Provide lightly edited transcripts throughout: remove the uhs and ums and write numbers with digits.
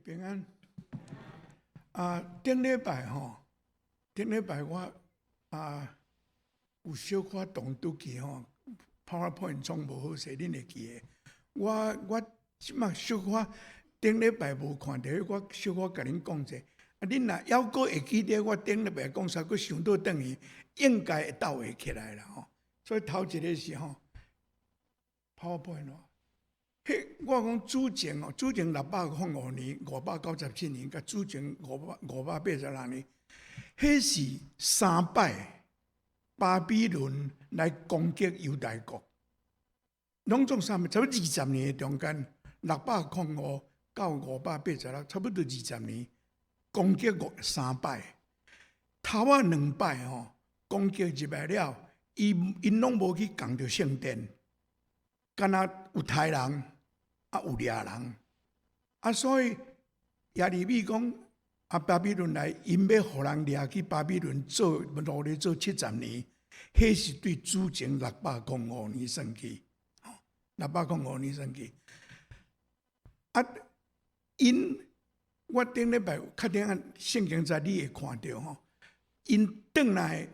平安。顶礼拜吼，顶礼拜我有小可动拄去吼 ，PowerPoint 创无好势，恁会记诶。我即马小可顶礼拜无看到，我小可甲恁讲者。恁若犹阁会记得我顶礼拜讲啥，佫想倒转去，应该会倒会起来啦吼。所以头一个是吼 PowerPoint 咯。我讲主前哦，主前605年、597年，甲主前586年，迄是3摆巴比伦来攻击犹大国，拢总差不多20年的中间，605到586，差不多20年，攻击3摆，头2摆吼攻击入来了，因拢无去攻着圣殿，敢若有杀人。有掠人，所以耶利米讲巴比伦来，因要互人掠去巴比伦做奴隶做70年，迄是对主前605年算起，605年算起。因我顶礼拜确定圣经在你会看到吼，因转来，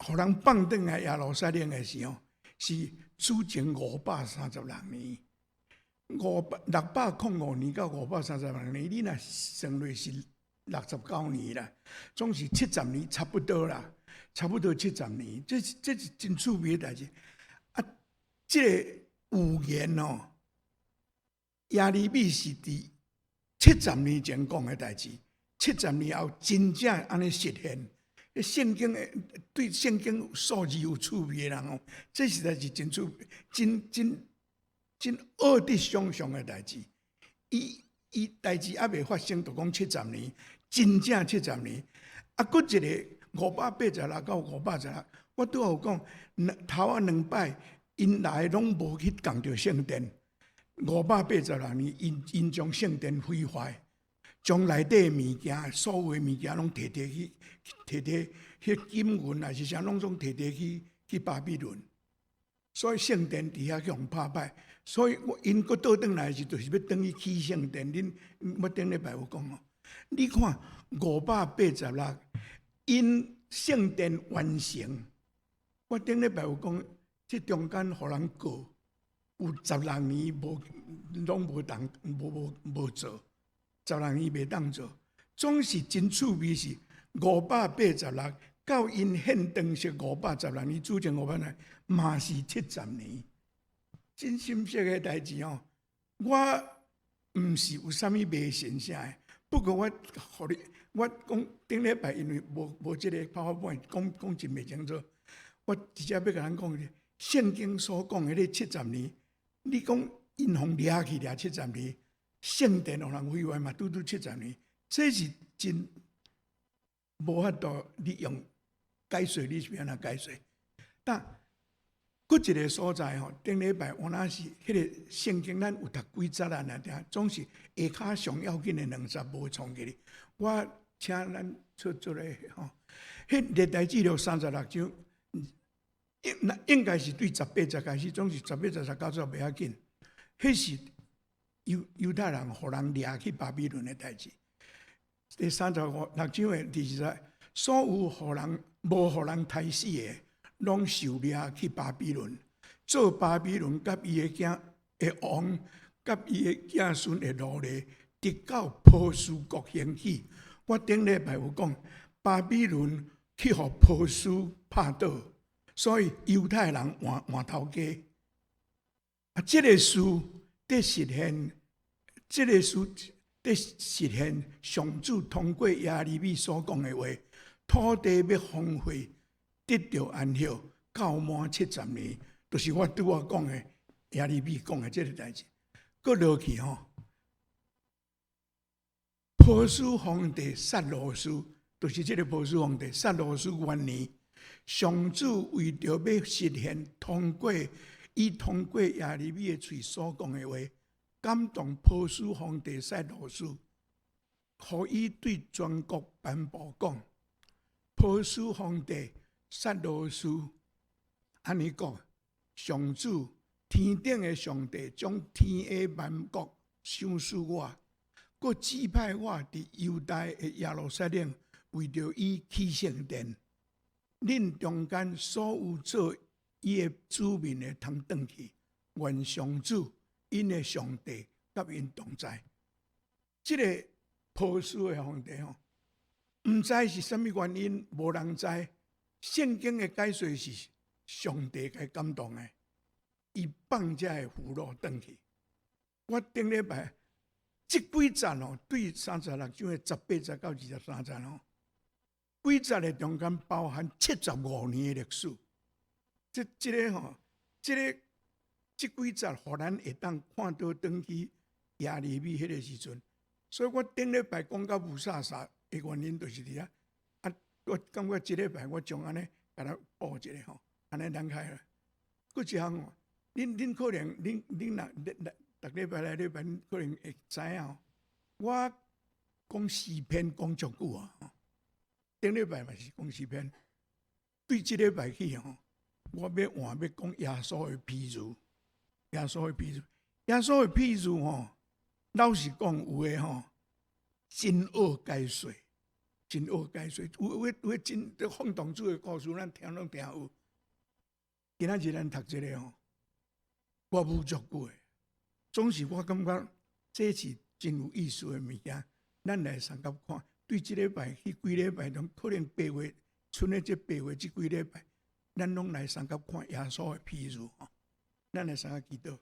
互人放转来耶路撒冷的时候，是主前536年。605年到536年，你若算落是69年啦，总是70年差不多啦，差不多70年，这是真趣味的代志。这个预言哦，耶利米是伫70年前讲的代志，70年后真正安尼实现。圣经对圣经数字有趣味的人哦，这实在是真趣味，真恶得想象的代志，伊代志还未发生，就讲70年，真正70年。佫一个586到586，我拄有讲，头2摆因来拢无去攻着圣殿。586年，因将圣殿毁坏，将内底物件，所有物件拢摕去，迄金银还是啥，拢总摕去巴比伦。所以圣殿伫遐去互拍败。所以因佫倒转来时，就是要转去起圣殿。恁我顶礼拜有讲哦，你看586，因圣殿完成。我顶礼拜有讲，这中间互人告，有16年拢无做，16年袂当做。总是真趣味是586到因现当是536年，主前500年嘛是70年。真深色的代志哦，我毋是有啥物迷信啥的。不过我讲顶礼拜因为无这个PowerPoint讲真袂清楚，我直接要甲咱讲，圣经所讲的迄70年，你讲因互掠去掠70年，圣殿互人毁坏嘛，拄70年，这是真无法度你用解释，你是安怎解释？但佫一个所在吼，顶礼拜我那是迄个圣经，咱有读几节啊？总是下骹上要紧的2节无创起哩。我请咱出来吼，迄历代志录36章，应该是对18节开始，总是18节19节袂要紧。迄是犹太人互人掠去巴比伦的代志。第36章的第2节，所有无互人杀死的。拢受掠去巴比伦，做巴比伦甲伊的囝的王，甲伊的子孙的奴隶，直到波斯国兴起。我顶礼拜有讲，巴比伦去互波斯拍倒，所以犹太人换头家。这个事得实现，这个事得实现，上主通过耶利米所讲的话，土地要荒废。得到安息，到满70年，就是我拄仔讲的耶利米讲的这个代志。搁落去吼，波斯皇帝撒罗斯，就是这个波斯皇帝撒罗斯元年，上主为着要实现通过耶利米的嘴所讲的话，感动波斯皇帝撒罗斯，互伊对全国颁布讲，波斯皇帝。撒罗斯安尼讲，上主天顶的上帝将天下万国赏赐我，佫指派我伫犹大的耶路撒冷，为着伊起圣殿，恁中间所有做伊的子民的，通转去，愿上主因的上帝甲因同在。这个波斯的皇帝吼，毋知是啥物原因，无人知。圣经的解说是上帝该感动的，伊放这的俘虏转去。我顶礼拜这几节哦，对36章的18节到23节哦，几节的中间包含75年的历史。这几节，互咱会当看到转去亚利米迄个时阵。所以我顶礼拜讲到乌萨萨的原因，就是伫遐。我感觉这礼拜我将安尼甲咱补一下吼，安尼咱开了。佫一项哦，恁可能恁逐礼拜来礼拜可能会知影，我讲诗篇讲足久啊。顶礼拜嘛是讲诗篇，对这礼拜起吼，我要换要讲耶稣的譬如，耶稣的譬如，耶稣的譬如吼，老实讲有诶吼，真恶解说。真恶解说，有真放荡主的故事，咱听拢听有。今仔日咱读这个吼，我无足久的，总是我感觉这是真有意思的物件。咱来参考看，对这礼拜、迄几礼拜中，可能8月春的这8月这几礼拜，咱拢来参考看耶稣的譬如吼。咱来参考祈祷。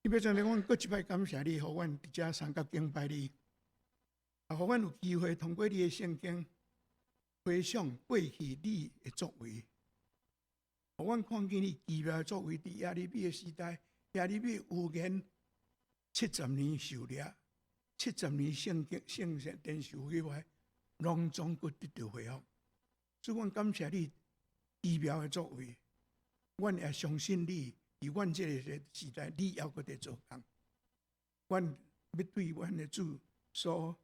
特别在阮搁一摆感谢你，互阮伫遮参考敬拜你。互阮有机会通过你的圣经回想过去你的作为，互阮看见你奇妙的作为。伫亚利米的时代，亚利米有言70年受掠，70年圣殿受毁坏，拢总阁得到恢复。所以阮感谢你奇妙的作为，阮也相信你。伫阮这个时代，你还阁在做工。阮要对阮的主所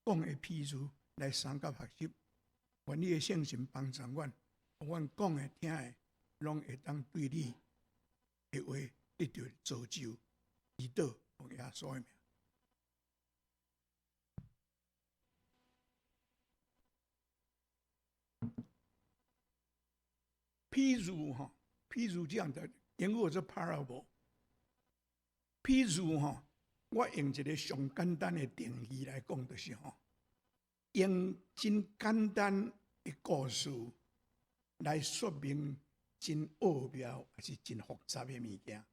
讲的譬如来参考学习，愿你的圣神帮助阮，阮讲的听的，拢会当对你的话得到造就，祈祷奉耶稣的名。譬如吼，譬如这样的，英语是 parable。譬如吼，我用一个上简单的定义来讲，就是吼，用真简单的故事来说明真奥妙还是真复杂的物件。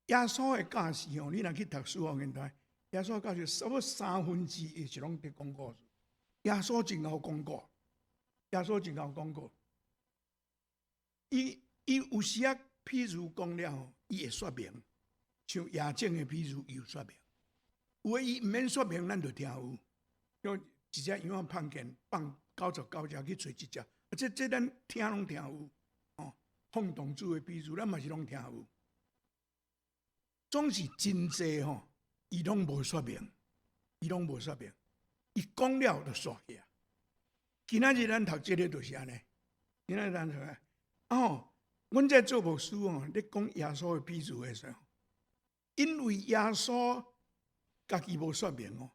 耶稣的教士吼，你若去读书学年代，耶稣教士差不多1/3是拢在讲故事。耶稣真好讲过，耶稣真好讲过。伊有时啊，譬如讲了，伊会说明，像亚正的譬如伊有说明。有诶，伊毋免说明，咱就听有。像一只羊仔碰见放99只去找一只，这咱听拢听有。哦，放荡主的譬如，咱嘛是拢听有。总是真济吼，伊拢无说明，伊拢无说明，伊讲了就煞去啊。今仔日咱读这个就是安尼，今仔日咱读哦，阮在做牧师哦，咧讲耶稣的譬如的时候，因为耶稣家己无说明哦，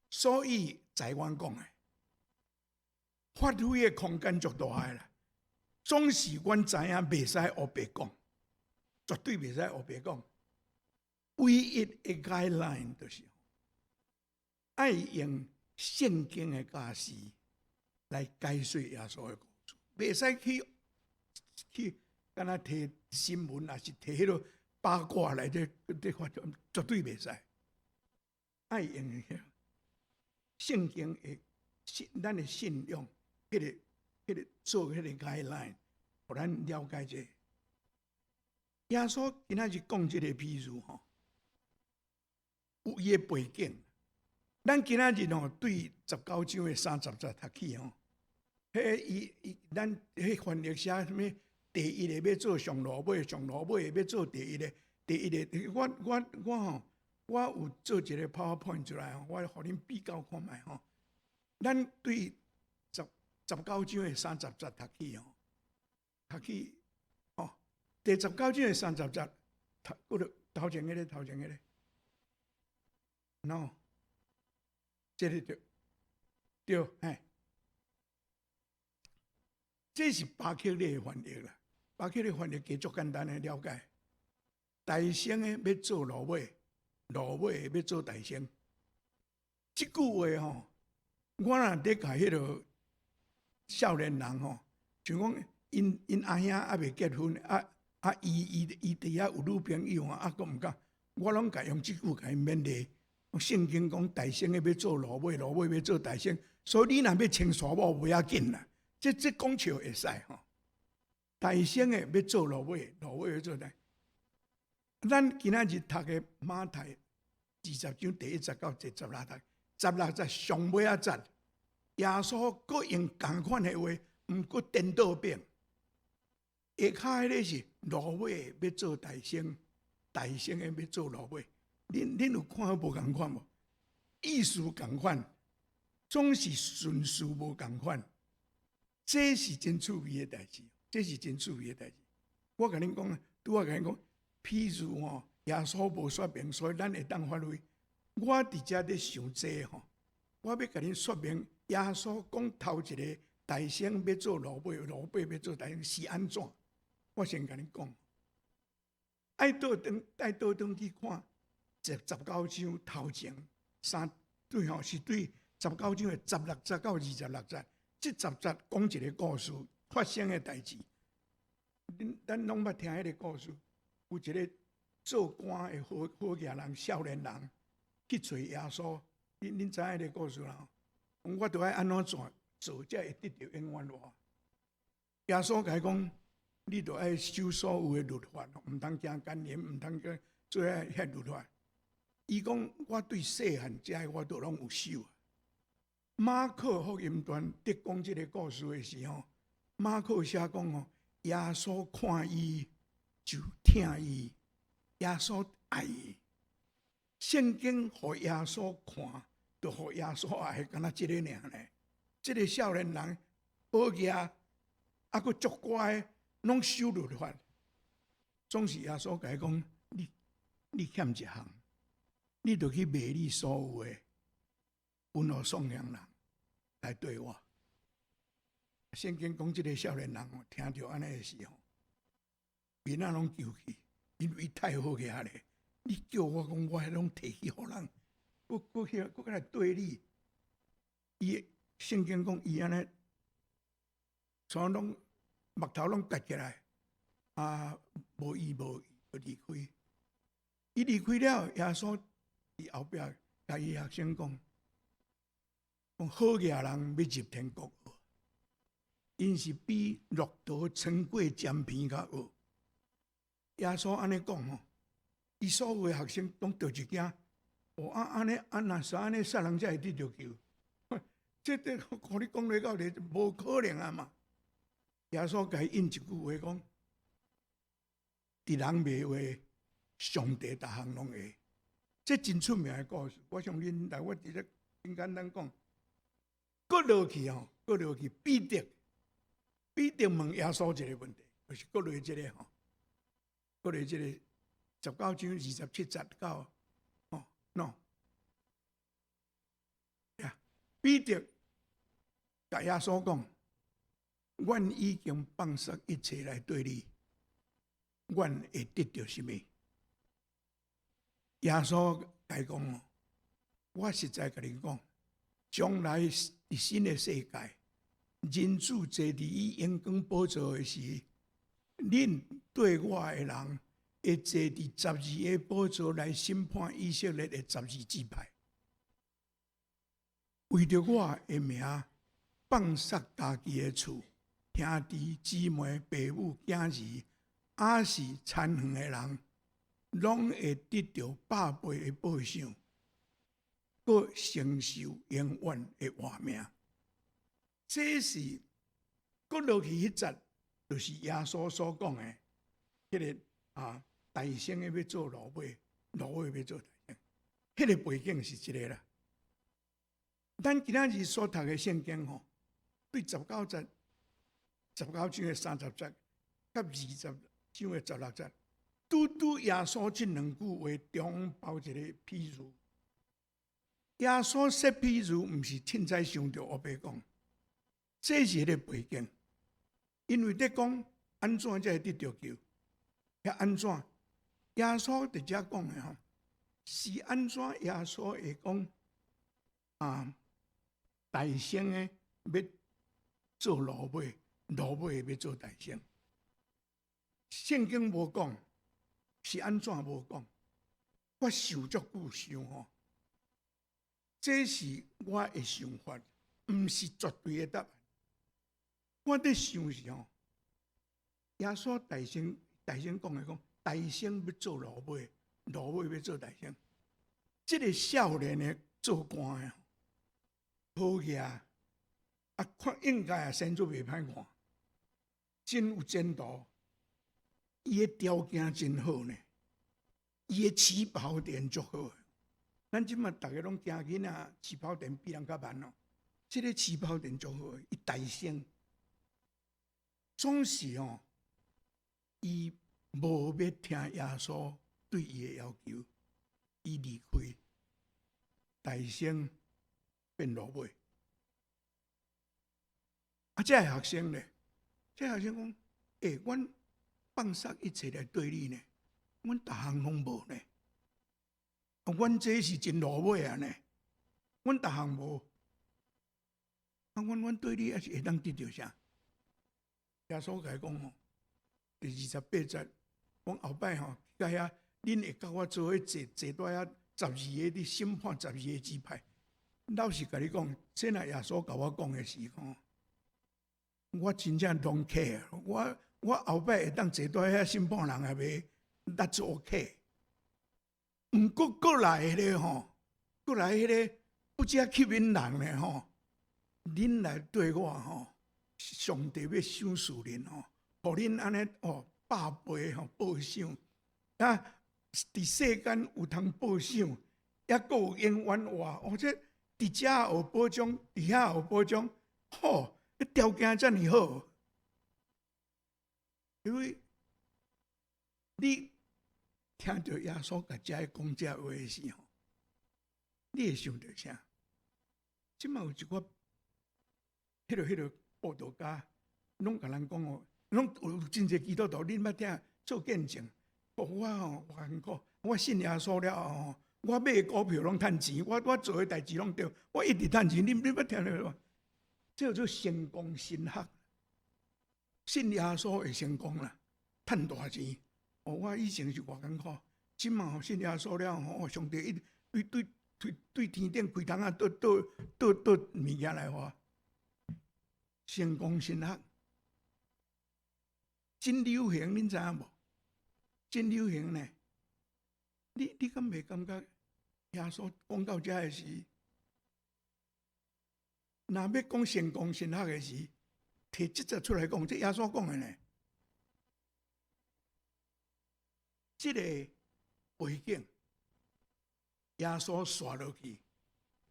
所以在阮讲的发挥的空间足大个啦。总是阮知影袂使黑白讲，绝对袂使黑白讲。唯一的 guideline 就是爱用圣经的假释来解说耶稣的故事，袂使去敢若摕新闻，还是摕迄个八卦来咧发，绝对袂使。爱用圣经的咱的信仰，迄个做迄个 guideline， 互咱了解者。耶稣今仔日讲这个譬如吼，有伊的背景。咱今仔日吼对19章的30节读起吼，咱翻译写什么？第一个要做上路尾，上路尾要做第一个。我吼，我有做一个 PowerPoint 出来吼，我互恁比较看卖吼。咱对19章的30节读起吼，读起吼，第19章的30节，头前个咧。喏，这个对，哎，这是巴克利的翻译啦。巴克利翻译加足简单的了解，大仙的要做芦苇，芦苇要做大仙。这句话吼，我若咧甲迄个少年人吼，像讲因阿兄还未结婚，伊伫遐有女朋友啊，佫毋敢，我拢甲用即句甲伊勉励。圣经讲大仙要做芦苇，芦苇要做大仙，所以你若要穿沙帽不要紧啦，这讲笑会使吼。大仙的要做芦苇，芦苇要做大。咱今仔日读的马太20章第1节到第16节，16节上尾仔节，耶稣佫用同款的话，毋过颠倒变。下骹迄个是芦苇要做大仙，大仙的要做芦苇。恁有看无共款无？意思共款，总是顺序无共款。这是真趣味的代志，这是真趣味的代志。我甲恁讲，拄仔甲恁讲，譬如吼，耶稣无说明，所以咱会当发挥。我伫遮咧想这吼，我要甲恁说明，耶稣讲头一个大仙要做芦苇，芦苇要做大仙是安怎？我先甲恁讲，爱倒转去看。19章头前3对吼，是对19章的16节到26节，这10节讲一个故事发生的代志。咱拢捌听迄个故事，有一个做官的好野人、少年人去找耶稣。恁知影迄个故事啦？我著爱安怎做，才会得到永远活。耶稣甲伊讲，你著爱守所有的律法，毋通行奸淫，毋通做遐律法。伊讲：我对细汉遮我都拢有守。马可福音传伫讲即个故事的时候，马可写讲吼，耶稣看伊就疼伊，耶稣爱伊。圣经互耶稣看，就互耶稣爱，敢若即个尔呢？即个少年人好业，啊，佫足乖，拢守律法。总是耶稣甲伊讲：你欠一项。你著去卖你所有的，分互送养人来对我。圣经讲，即个少年人听到安尼的时候，面仔拢皱起，因为伊太好个咧。你叫我讲，我迄拢摕去互人，佫来对你。伊圣经讲，伊安尼，全拢目头拢夹起来，啊，无依无就离开。伊离开了，耶稣。伊后壁甲伊学生讲，好野人要入天国，因是比骆驼穿过尖片较恶。耶稣安尼讲吼，伊所有的学生拢着一惊，安尼若是安尼，杀人才会得着救。这互你讲落到底无可能啊嘛！耶稣甲伊应一句话讲：伫人袂话，上帝逐项拢会。这真出名的故事，我相信来我直接真简单讲，搁落去吼，搁落去彼得问耶稣一个问题，就是搁落这个吼，搁落这个19章27节到喏，呀，彼得甲耶稣讲，阮已经放下一切来对你，阮会得到什么？耶稣甲伊讲：我实在甲你讲，将来伫新的世界，人子坐伫伊阳光宝座的时，恁对我的人会坐伫12个宝座来审判以色列的12支派，为着我的名，放杀家己的厝、兄弟姊妹、父母囝儿，也是残远的人。拢会得到百倍的报赏，佮承受永远的活命。这是佮落去迄节，就是耶稣所讲的，迄个大仙的要做芦苇，芦苇要做大仙，迄个背景是这个啦。咱今仔日所读的圣经吼，对19章的30节，甲20章的16节。拄耶稣这两句话中包一个譬如，耶稣设譬如，毋是凊彩想着黑白讲，这是迄个背景。因为咧讲安怎才会得着救，也安怎？耶稣伫遮讲的吼，是安怎？耶稣会讲大圣的要做奴马，奴马要做大圣。圣经无讲，是安怎无讲？我想足久想吼，这是我的想法，毋是绝对的答案。我伫想是吼，耶稣大圣讲的讲，大圣要做奴马，奴马要做大圣。这个少年的做官的，好嘢看应该也先做袂歹看，真有前途。伊的条件真好呢，伊的起跑点足好。咱即马大家拢惊囡仔起跑点比人较慢哦，这个起跑点足好，伊大圣。总是哦，伊无要听耶稣对伊的要求，伊离开，大圣变奴马。这个学生呢？这个学生讲：阮放下一切来对你呢，阮逐项拢无呢。阮这是真奴马啊呢，阮逐项无。阮对你还是会当得到啥？耶稣甲伊讲吼，第28节，讲后摆吼，甲遐恁会甲我做伙坐在遐12个，你审判12个支派。老实甲你讲，这若耶稣甲我讲的是吼，我真正拢客，我后摆会当坐在遐审判人也袂捌做客。过来迄个吼，过来迄个不加吸引人咧吼，恁来对我吼。上帝要赏赐恁吼，互恁安尼百倍报赏啊！伫世间有通报赏，也阁有永远活。这伫遮有保障，伫遐有保障，吼，条件遮尔好。因为你听到耶稣甲遮讲遮话的时候，你会想到啥？即嘛有一个迄个。报道家拢甲咱讲哦，拢有真侪基督徒，恁捌听做见证。我我很苦，我信耶稣了后，我买股票拢趁钱，我做的代志拢对，我一直趁钱。恁捌听到无？这叫做成功神学。信耶稣会成功啦，趁大钱。我以前是偌艰苦，即嘛信耶稣了后，上帝一对天顶开窗啊，倒物件来花。成功神学真流行，恁知影无？真流行呢！你敢袂感觉？耶稣讲到遮个时，若要讲成功神学个时，摕即则出来讲，这耶稣讲的呢？这个背景，耶稣刷落去，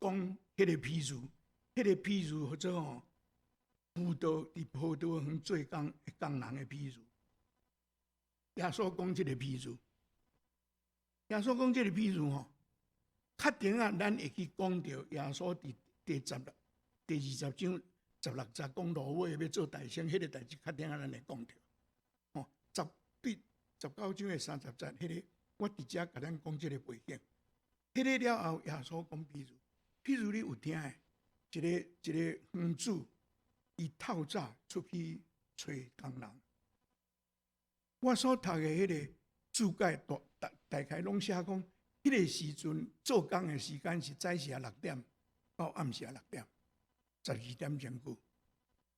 讲迄个譬如，迄个譬如或者吼。葡萄园做工的工人的譬如，耶稣讲这个譬如，耶稣讲这个譬如吼，确定啊，咱会去讲到耶稣第20章16节讲罗马要做大圣，迄个代志确定啊，咱会讲到。对19章的30节，迄个我直接甲咱讲这个背景。迄个了后，耶稣讲譬如你有听的，一个园主。伊透早出去找工人，我所读的迄个注解大概拢写讲，迄个时阵做工的时间是早时6点到暗时6点，12点钟久。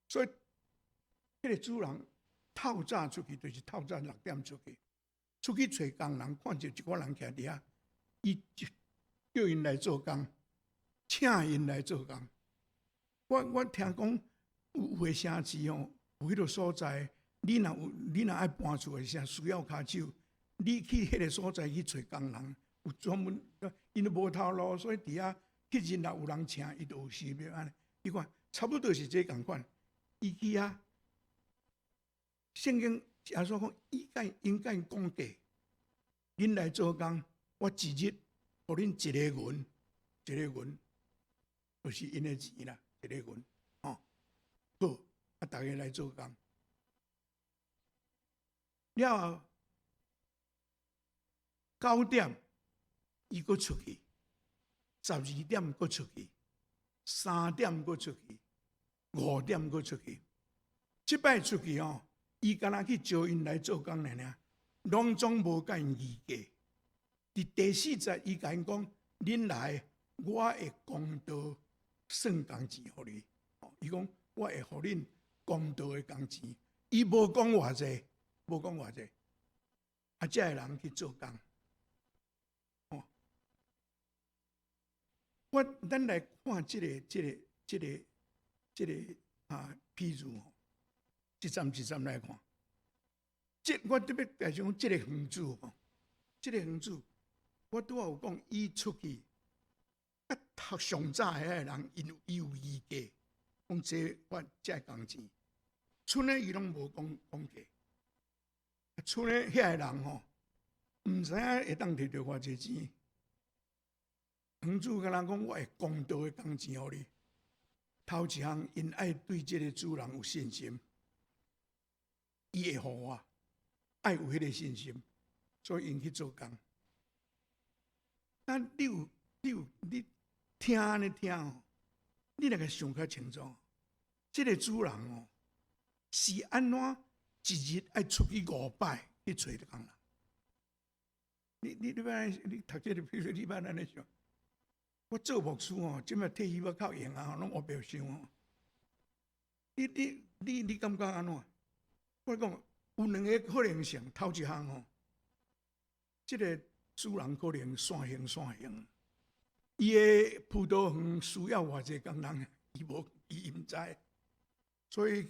所以，迄个主人透早出去，就是透早6点出去找工人，看到一个人徛伫遐，伊叫因来做工，请因来做工。我听讲。有个城市哦，有迄个所在，你若爱搬厝的时，需要骹手，你去迄个所在去找工人，有专门，因都无头路，所以伫遐迄日若有人请，伊就有时要安尼。你看，差不多是这共款。伊去啊，圣经耶稣讲，应该讲价，恁来做工，我一日互恁一个银，一个银，就是因的钱啦，一个银，好，大家来做工。了后9点，伊搁出去；12点搁出去；3点搁出去；5点搁出去。即摆出去哦，伊敢若去招因来做工尔，拢总无甲因议价。伫第4节，伊甲因讲：恁来，我会公道算工钱互你。伊讲我会互恁公道的工钱。伊无讲偌济，无讲偌济。遮个人去做工。咱来看这个譬如哦，一站来看。我特别介绍这个园主哦，这个园主，我拄仔有讲，伊出去上早遐个人，伊有议价，讲我遮工钱，剩的伊拢无讲价。剩的遐个人吼，毋知影会当摕到偌济钱。园主甲咱讲，我会公道的工钱互你。头一项，因爱对这个主人有信心，伊会互我，爱有迄个信心，所以因去做工。但你听安尼听哦，你若个想较清楚，这个主人哦，是安怎一日爱出去5摆去找工人？你读这个，譬如你捌安尼想。我做牧师哦，即摆退休要靠用啊，拢黑白想哦。你感觉安怎？我讲有2个可能性，头一项哦，这个主人可能散行，伊的葡萄园需要偌济工人，伊毋知，所以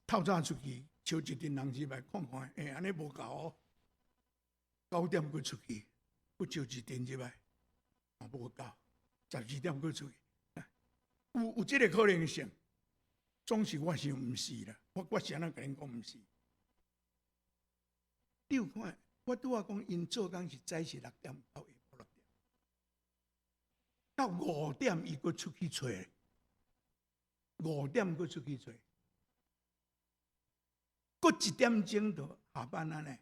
透早出去招一群人入来看看，安尼无够哦。9点佫出去，佫招一群入来，也无够。12点佫出去，有这个可能性，总是我想毋是啦。我是安怎甲恁讲毋是？你有看？我拄仔讲，因做工是早是6点到下晡6点，到5点伊佫出去找，5点佫出去找，佫1点钟就下班啊呢。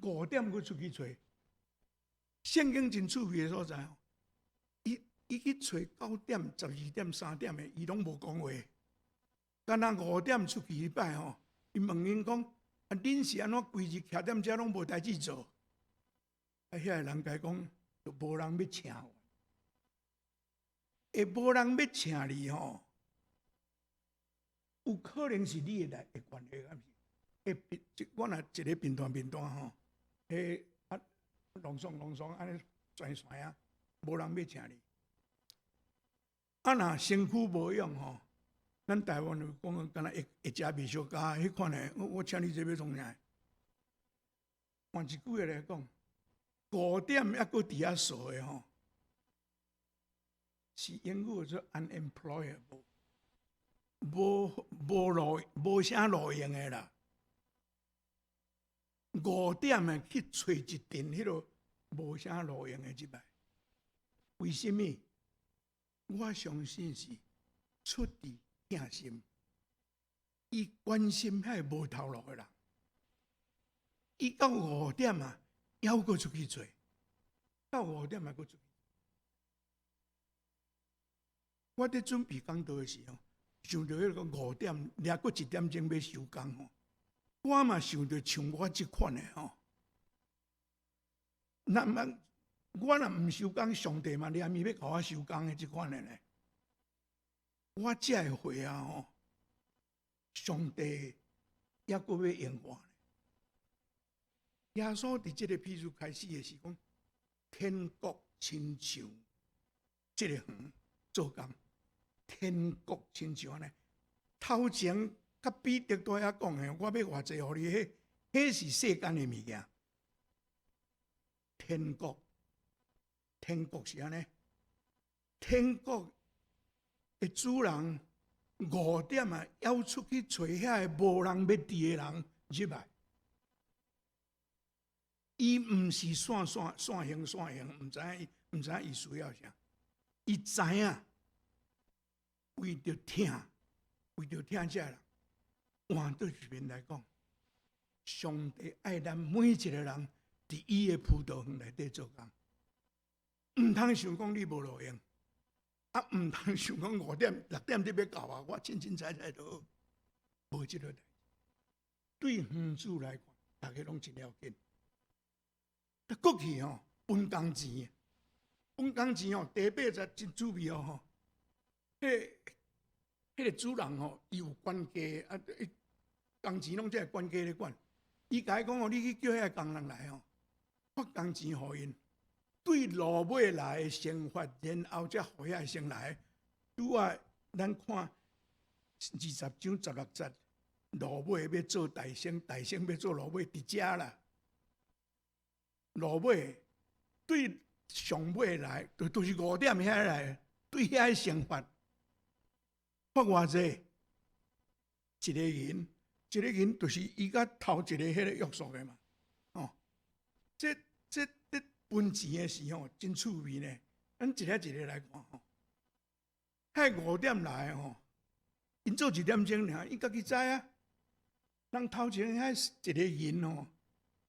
5点佫出去找，圣经真趣味的所在哦。伊去找9点、12点、3点的，伊拢无讲话。敢若5点出去迄摆吼，伊问因讲：恁是安怎规日徛踮遮拢无代志做？遐个人甲伊讲，就无人要请我。无人要请你吼，有可能是你的关系，敢是？我若一个片段吼，弄爽安尼转线啊，无人要请你。若身躯无用吼，咱台湾就讲，敢若会食未小家迄款的，我请你这要创啥？换一句话来讲，5点还佫伫遐数的吼，是英语叫 unemployable， 无啥路用的啦。5点的去找一阵迄落无啥路用的入来，为什么？我相信是出于疼心，伊关心遐个无头路的人。伊到5点啊，还佫出去找，到5点还佫出去。我伫准备讲道的时候，想到迄个5点，掠佫1点钟要收工吼，我嘛想到像我即款的吼，我若毋收工，上帝嘛念伊要甲我收工的即款的呢。我遮个会啊吼，上帝还佫要用我呢。耶稣伫即个譬如开始的是讲，天国亲像即个园做工，天国亲像安尼。头前甲彼得都遐讲的，我要偌济互你，迄是世间的物件。天国是安尼，天国的主人5点啊，要出去找遐个无人要伫的人入来。伊毋是线行，毋知影伊需要啥。伊知影，为着听这人，换对一面来讲，上帝爱咱每一个人伫伊的葡萄园内底做工，毋通想讲你无路用，毋通想讲5点6点你要到啊，我清彩都好，无即个代志。对园主来讲，大家拢真了紧。过去分工钱，第80真趣味迄个主人伊有管家工钱拢即个管家咧管。伊甲伊讲你去叫迄个工人来发工钱互因，对路尾来的先发，然后才互遐先来。拄啊，咱看20章16节，路尾要做大先要做路尾，伫遮啦。路尾对上尾来，就是5点遐来，对遐先发偌济，一个银，就是伊甲头一个迄个约束的嘛。这分钱的时真趣味呢。咱一个一个来看迄5点来因做1点钟尔，伊家己知啊。人头前遐一个银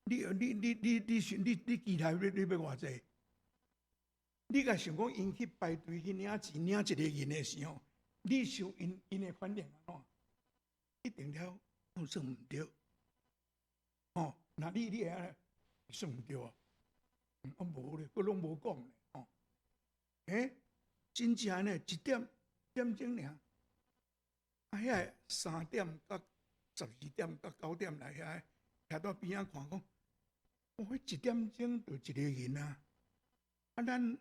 你期待你要偌济？你甲想讲因去排队去领钱领一个银的时候，你想因的反应安怎？一定了，算毋对。那你会算毋对啊？无咧，佫拢无讲咧真正呢1点钟尔，遐3点到12点到9点来遐，徛到边仔看讲。迄1点钟就一个银啊！咱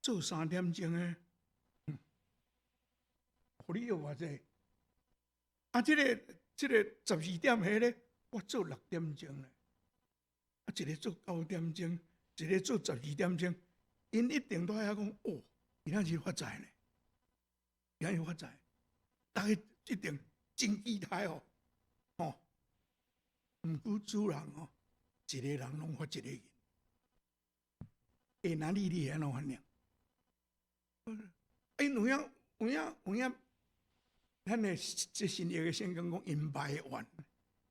做3点钟的，互你要偌济？这个12点迄个，我做6点钟咧。一个做9点钟，一个做12点钟，因一定都遐讲今仔日发财呢，今仔日发财，大家一定真期待毋过主人一个人拢发一个银，哪里你安怎反应？有影，咱的这新约的圣经讲因卖完，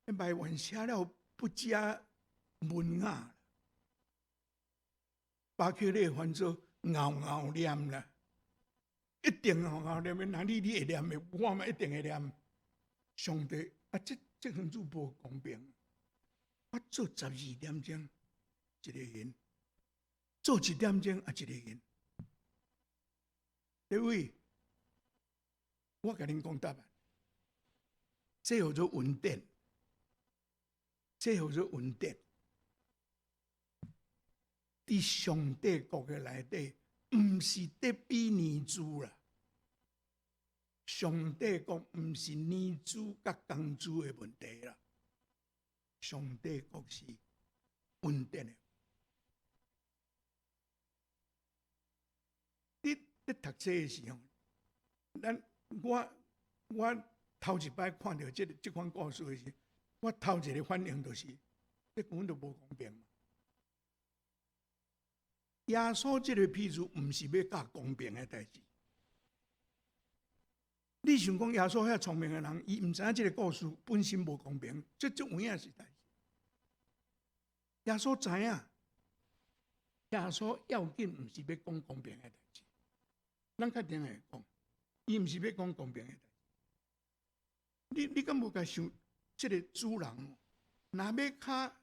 卖完写了不加文雅，巴克利翻做拗念啦，一定拗念的，哪里你会念的？我嘛一定会念。上帝这样子无公平。我做12点钟一个银，做1点钟一个银。各位，我甲恁讲答案，这叫做稳定，这叫做稳定。伫上帝国的内底，毋是得比年资啦。上帝国毋是年资甲工资的问题啦。上帝国是稳定的。你读册的时候，我头一摆看到这款故事的时候，我头一个反应就是，这根本就无公平嘛。耶稣这个譬如，毋是要教公平的代志。你想讲耶稣遐聪明的人，伊毋知影这个故事本身无公平，这有影是代志。耶稣知影，耶稣要紧毋是要讲公平的代志，咱确定会讲，伊毋是要讲公平的代志。你敢无甲想，这个主人，若要较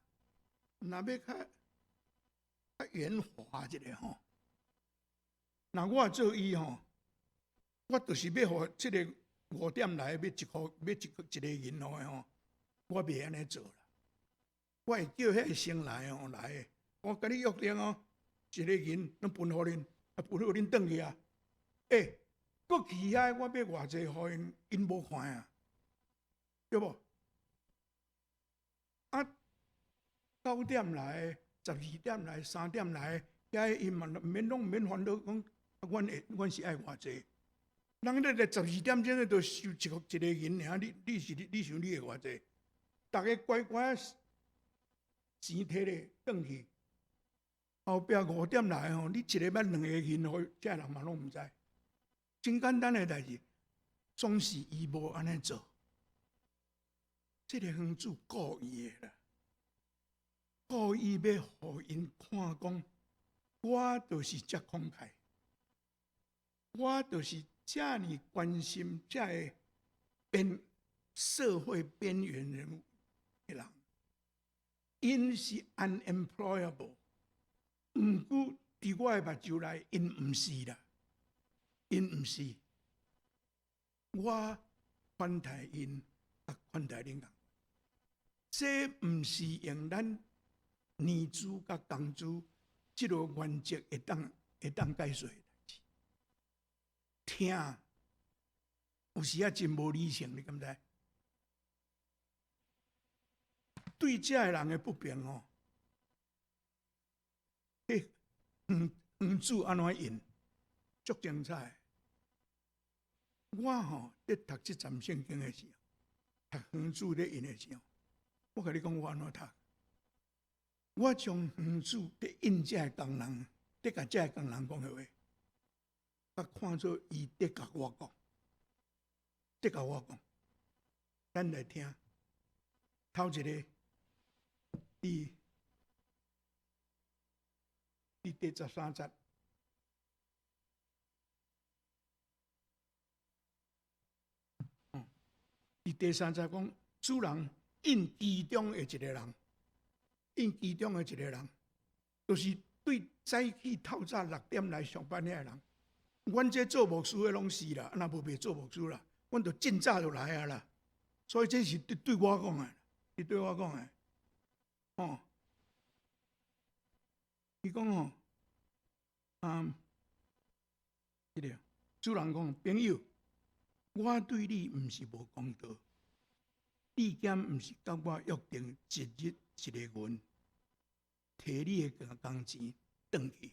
圆滑一个那我做伊我就是要互这个5点来要一个银的我袂安尼做啦。我会叫迄个先来来，我甲你约定一个银，咱分互恁，分互恁转去啊。过去遐我要偌济互因无看啊，对无？9点来，12点来，3点来，遐因嘛毋免烦恼讲，阮是爱偌济。人咧12点钟咧，就收一个银尔，你想你会偌济？大家乖乖钱摕咧转去，后壁5点来你一个捌2个银，这人嘛拢毋知。真简单的代志，总是伊无安尼做。这个园主故意的啦，故意要互因看讲，我就是遮慷慨，我就是遮尼关心遮个社会边缘人物的人，因是 unemployable， 毋过伫我的目睭内，因毋是啦，因毋是，我款待因，也款待恁人。这毋是用咱年资甲工资即个原则会当解说的代志。听，有时啊真无理性，你敢知？对遮个人的不平哦，园主安怎应，足精彩。我吼咧读即站圣经的时候，读园主咧因的时候。我甲你讲，我安怎读？我将园主咧应遮个工人，咧甲遮个工人讲的话，甲看做伊咧甲我讲，咧甲我讲。咱来听，头一个，第13节，第13节讲，主人。因其中的一个人，因其中的一个人，就是对早起透早6点来上班遐个人。阮这做牧师的拢是啦，若无袂做牧师啦，阮就真早就来啊啦。所以这是对我讲的，是对我讲的。哦，伊讲哦，这个主人讲，朋友，我对你毋是无公道。你兼毋是甲我约定一日一个月，摕你的工钱转去。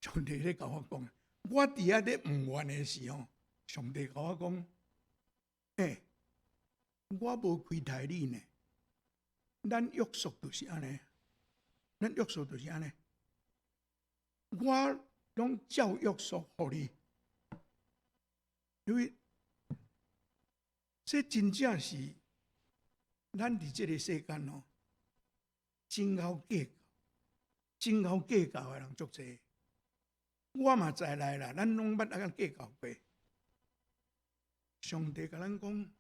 上帝咧甲我讲，我伫遐咧毋愿的时候，上帝甲我讲，我无亏待你呢。咱约束就是安尼，咱约束就是安尼。我拢照约束互你，因为。这真正是咱伫这个世间哦，真好计较，真好计较的人足济。我嘛知来啦，咱拢捌安尼计较过。上帝甲咱讲，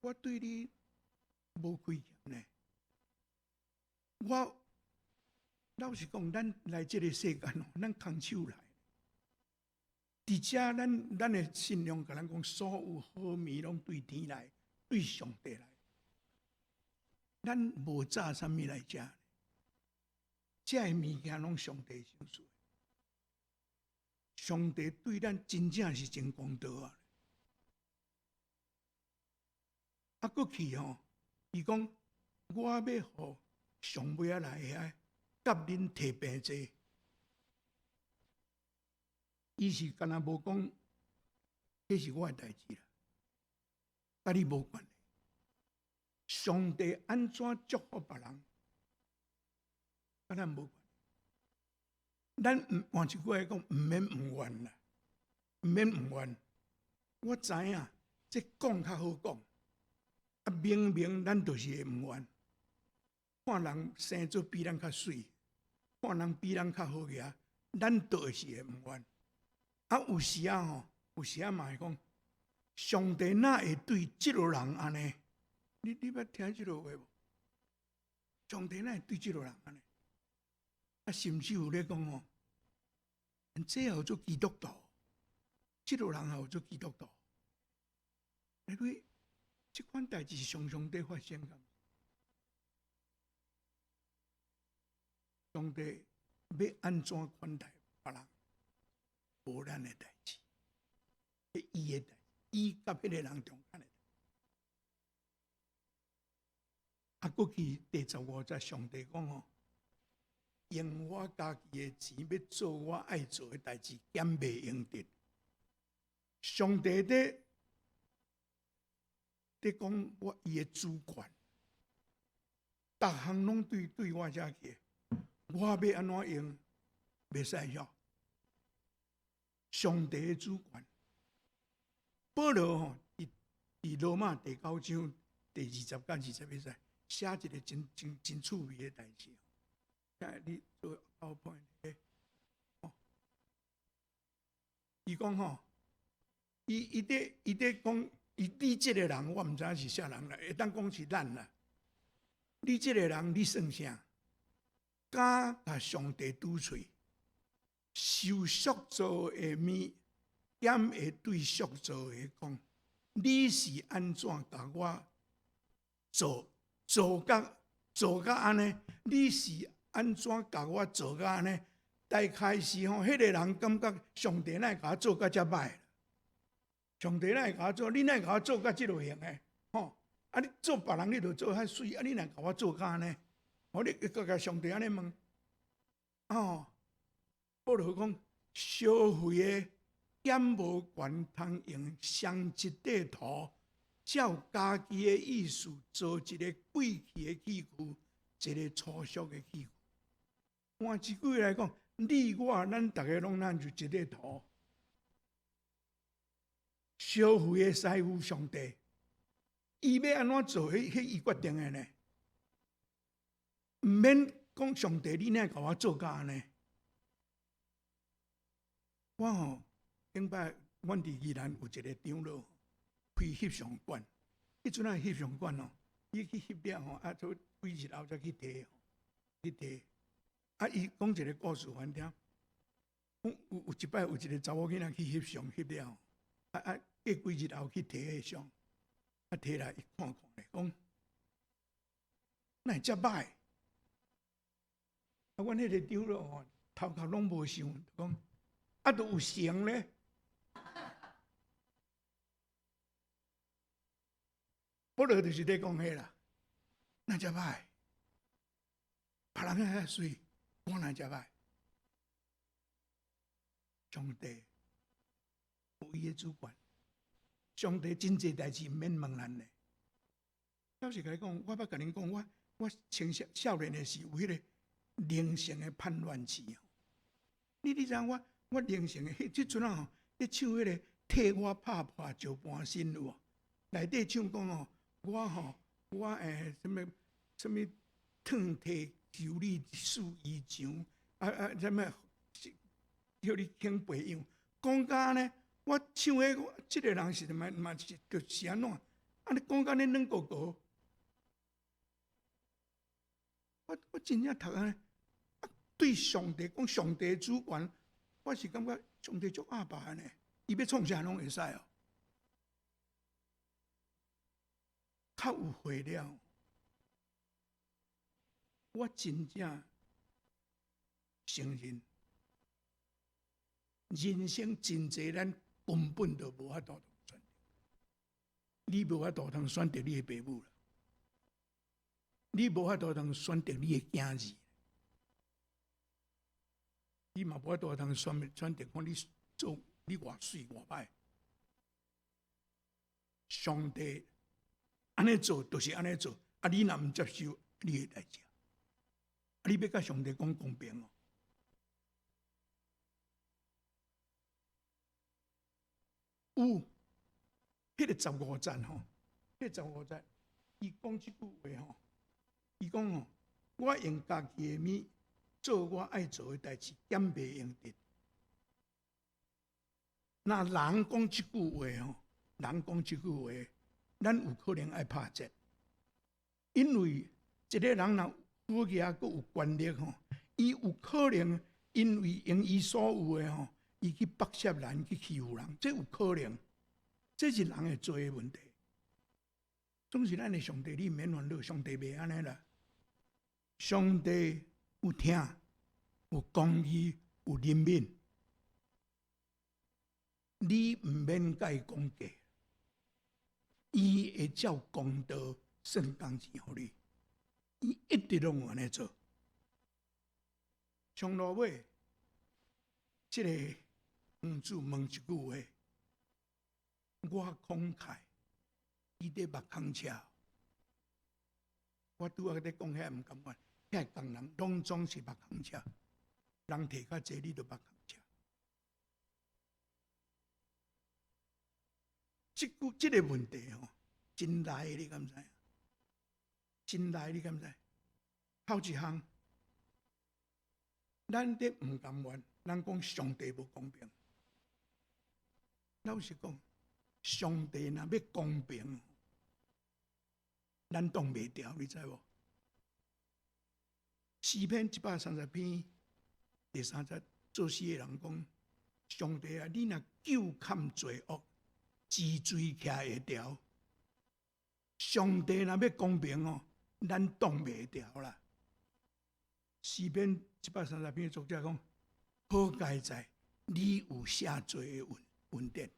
我对你无亏欠呢。我老实讲，咱来这个世间哦，咱空手来。伫遮，咱的信仰甲咱讲，所有好物拢对天来，对上帝来。咱无炸啥物来食，遮个物件拢上帝手做。上帝对咱真正是真公道啊！啊，过去吼，伊讲我要互上尾仔来遐，甲恁摕平济。伊是干那无讲，这是我的代志啦，甲你无关系。上帝安怎祝福别人，甲咱无关系。咱换一句话讲，毋免毋愿啦，毋免毋愿。我知影，这讲较好讲，啊明明咱就是会毋愿。看人生做比咱较水，看人比咱较好个，咱都会是会毋愿。啊，有时啊吼，有时啊嘛会讲，上帝哪会对即个人安尼？你捌听即个话无？上帝哪会对即个人安尼？啊，甚至有咧讲哦，这号做基督徒，即个人号做基督徒，因为即款代志是常常在发生噶。上帝要安怎款待别人？无咱的代志，伊的代志，伊甲迄个人中间的。啊，过去第15节上帝讲哦，用我家己的钱要做我爱做的代志，减袂用得。上帝在讲我伊的主权，逐项拢对我遮去，我要安怎用，袂使要。上帝的主权。保罗吼，伫罗马第9章第20到21节写一个真趣味的代志。你做 PowerPoint 伊讲吼，伊在讲，你这个人，我毋知影是啥人啦，会当讲是咱啦。你这个人，你算啥？敢甲上帝拄喙，受塑造的物，点会对塑造的讲：你是安怎甲我做甲安尼？你是安怎甲我做甲安尼？大开始吼，迄个人感觉上帝哪会甲我做甲遮歹？上帝哪会甲我做？你哪会甲我做甲即落型诶？吼！啊，你做别人你就做遐水，啊，你若甲我做甲安尼？我你甲上帝安尼问，哦，保罗讲，烧毁的剑无权通用双极地图，照家己的意思做一个贵气的器具，一个粗俗的器具。换一句来讲，你我咱大家拢咱就一个图。烧毁的师傅上帝，伊要安怎做？迄伊决定的呢？毋免讲上帝，你哪甲我做甲安尼？我吼，顶摆阮伫宜兰有一个长老开翕相馆，迄阵啊翕相馆哦，伊去翕了吼，啊，做几日后才去摕，啊，伊讲一个故事还听，讲有一摆有一个查某囡仔去翕相翕了，过几日后去摕迄相，啊，摕来伊看咧，讲哪会遮歹？啊，阮迄个长老吼，头壳拢无想，讲啊，都有成咧。保罗就是咧讲迄啦，哪遮歹？别人遐水，我哪遮歹？上帝有伊的主权，上帝真济代志毋免问咱咧。老实甲你讲，我捌甲恁讲，我青少年的时有迄个灵性的叛乱期。你知影我灵性的迄阵啊吼，咧唱迄个替我拍破石盘身有无？内底唱讲哦，我什么烫替求你树衣裳什么叫你请培养，讲甲安尼，我唱迄即个人是嘛是就是安怎？安尼讲甲恁软糊糊。我真正读安尼，对上帝讲上帝主权，我是感觉上帝足阿爸呢，伊要创啥拢会使哦。较有会了，我真正承认，人生真济咱根本就无法度选择，你无法度通选择你的父母啦。你无法度通选择你的囝儿，你嘛无法度通选择讲你做你偌水偌歹。上帝安尼做就是安尼做，啊！你若毋接受，你会代志，啊！你要甲上帝讲公平哦。有迄个15节吼，迄个15节，伊讲即句话吼。伊讲哦，我用家己的物做我爱做的代志，减袂用得。那人讲即句话吼，人讲即句话，咱有可能爱拍折，因为一个人若富裕阁有权力吼，伊有可能因为用伊所有的吼，伊去剥削人，去欺负人，这有可能，这是人会做的问题。总是咱的上帝，你毋免烦恼，上帝袂安尼啦。上帝有听，有公义，有怜悯，你毋免甲伊讲价，伊会照公道算工钱互你，伊一直拢有安尼做。上落尾，这个王子问一句话：我慷慨，伊伫目空车。我拄仔咧讲遐毋甘愿。遐工人拢总是目空车，人摕较济，你就目空车。这个问题吼，真赖的，你敢知？真赖，你敢知？头一项，咱咧唔甘愿，咱讲上帝无公平。老实讲，上帝若要公平，咱挡袂牢，你知无？诗篇130篇第3节，作诗的人讲：上帝啊，你若救砍罪恶，治罪徛会牢。上帝若要公平哦，咱挡袂牢啦。诗篇130篇作者讲：好该在你有赦罪的恩典，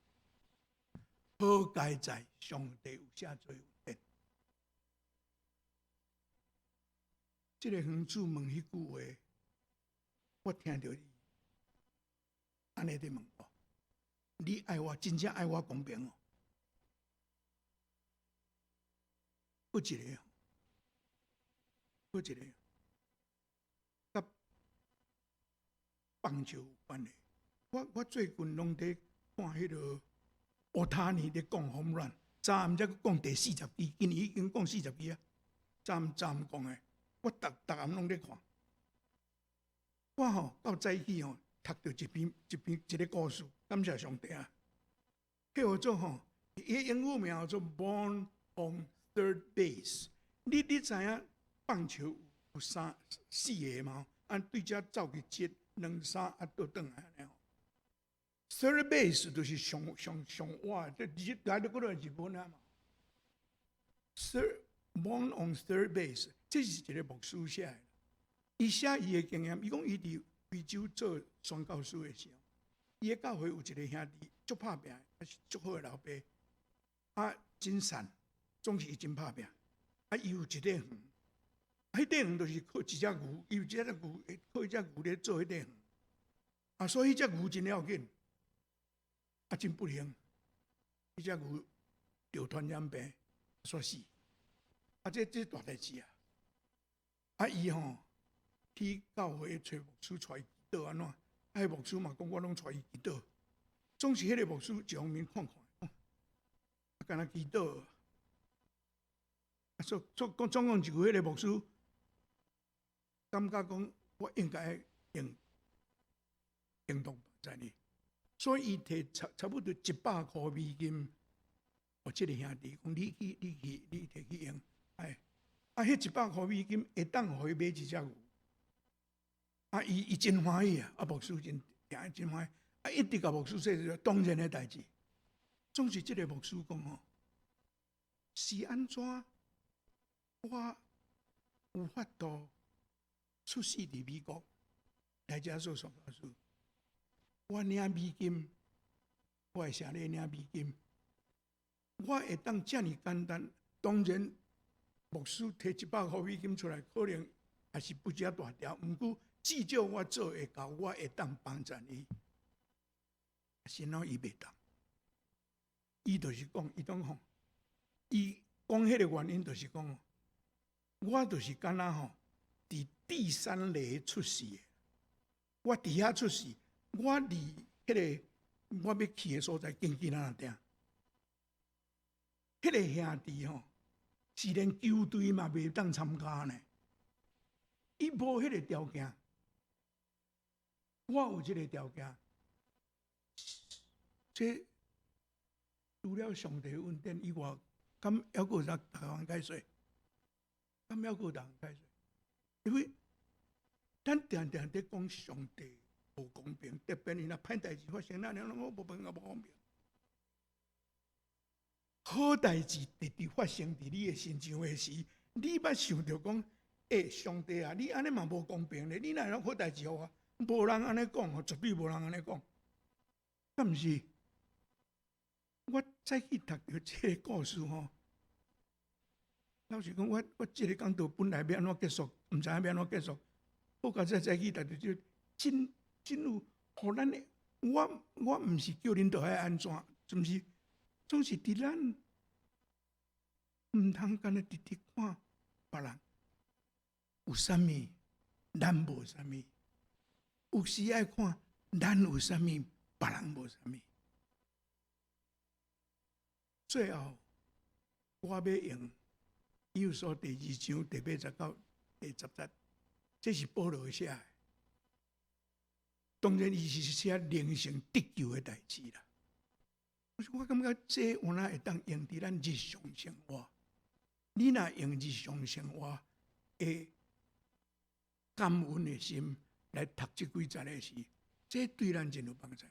好该在上帝有赦罪的恩典。这个园主问迄句话，我听到你安尼在问我：你爱我，真正爱我公平哦？有一个，甲棒球有关的。我最近拢在看迄个奥塔尼咧讲轰乱，昨暗才讲第40支，今年已经讲40支啊。昨暗讲的，我逐暗拢在看。我吼到早起吼读到一个故事，感谢上帝啊！叫做吼，伊英文名叫做 Born on Third Base。你知影棒球有4个嘛？按对遮走去1、2、3啊，倒转来安尼。Third base 就是上晚，这来到嗰度日本啊嘛。Born on third base， 这是一个牧师写的。伊写伊的经验，伊讲伊伫非洲做宣教师的时候，伊的教会有一个兄弟足拍拼，还是足好的老爸，啊，真善，总是伊真拍拼。啊，伊有一块园，迄块园就是靠一只牛，伊有一只牛，靠一只牛咧做迄块园。啊，所以迄只牛真要紧。啊，真不幸，迄只牛得传染病，煞死。啊，这大代志啊！啊，伊吼去教会找牧师带伊祈祷安怎？啊，迄牧师嘛讲，我拢带伊祈祷。总是迄个牧师一方面看，啊，干那祈祷。啊，总共一句，迄个牧师感觉讲，我应该行动在你。所以，伊摕差不多100块美金，我这个兄弟讲，你摕去用，哎，啊，迄100块美金会当互伊买一只牛，啊，伊真欢喜啊，啊，牧师真欢喜，啊，一直甲牧师说当然的代志，总是这个牧师讲哦，是安怎？我有法度出世伫美国来遮做宣教师。我领美金，我会啥咧领美金？我会当遮尔简单？当然，牧师摕100块美金出来，可能还是不遮大条。毋过至少我做会到，我会当帮助你。先让伊袂当，伊就是讲，伊讲吼，伊讲迄个原因就是讲，我就是敢若吼，伫第3类出世的，我伫遐出世。我离迄个我要去的所在，近啊定。迄个兄弟吼，是连球队嘛袂当参加呢。伊无迄个条件，我有这个条件。这除了上帝恩典以外，敢还有人台湾解说？敢还有人解说？因为咱常常在讲上帝无公平，特别是若歹代志发生，咱两我无公平。好代志直直发生伫你的身上的时，你捌想着讲，上帝啊，你安尼嘛无公平咧？你哪有好代志互我？无人安尼讲，绝对无人安尼讲。敢毋是？我再去读到这个故事吼，老实讲，我这个讲道本来要安怎结束，毋知影要安怎结束。我刚才再去读到这真有互咱的。我毋是叫恁着爱安怎，总是伫咱毋通干那直直看别人有啥物，咱无啥物。有时爱看咱有啥物，别人无啥物。最后我要用以弗所第2章第8节到第10节，这是保罗写的。当然，伊是写灵性得救的代志啦。我感觉这我哪会当用伫咱日常生活？你若用日常生活的感恩的心来读这几节的时，这对咱真有帮助。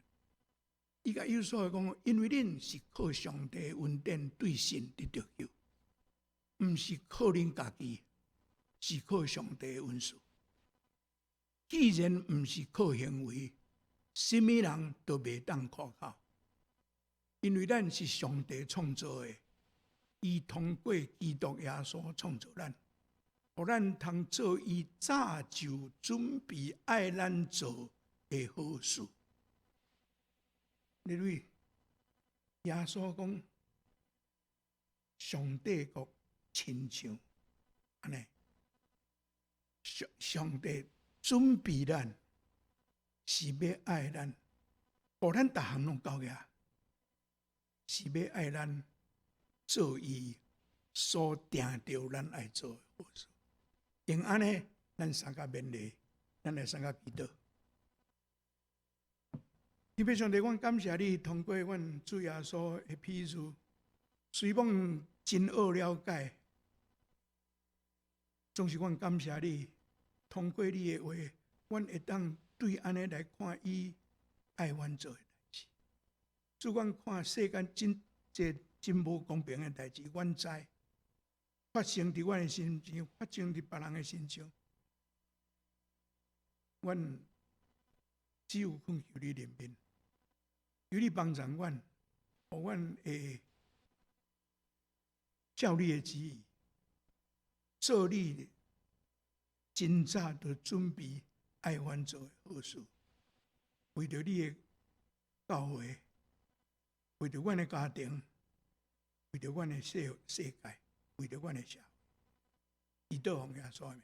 伊甲有所讲，因为恁是靠上帝恩典对神得着救，毋是靠恁家己，是靠上帝的恩赐。既然毋是靠行为，什么人都袂当可靠，因为咱是上帝创造的，伊通过基督耶稣创造咱，互咱通做伊早就准备爱咱做的好事。你为耶稣讲，上帝国亲像安尼，上帝准备咱，是要爱咱，互咱逐项拢到个，是要爱咱做伊所定着咱爱做的好事。用安尼，咱三个勉励，咱来三个祈祷。特别上帝，阮感谢你通过阮主耶稣的譬喻，虽讲真好了解，总是阮感谢你通过你的话，阮会当对安尼来看伊爱阮做的代志。主，阮看世间真无公平的代志，阮知发生伫阮的身上，发生伫别人的身上，阮只有恳求你怜悯。求你帮助阮，互阮会照你的旨意，做你真早就准备爱阮做的好事，为着你的教会，为着阮的家庭，为着阮的世界，为着阮的社会，祈祷奉耶稣的名。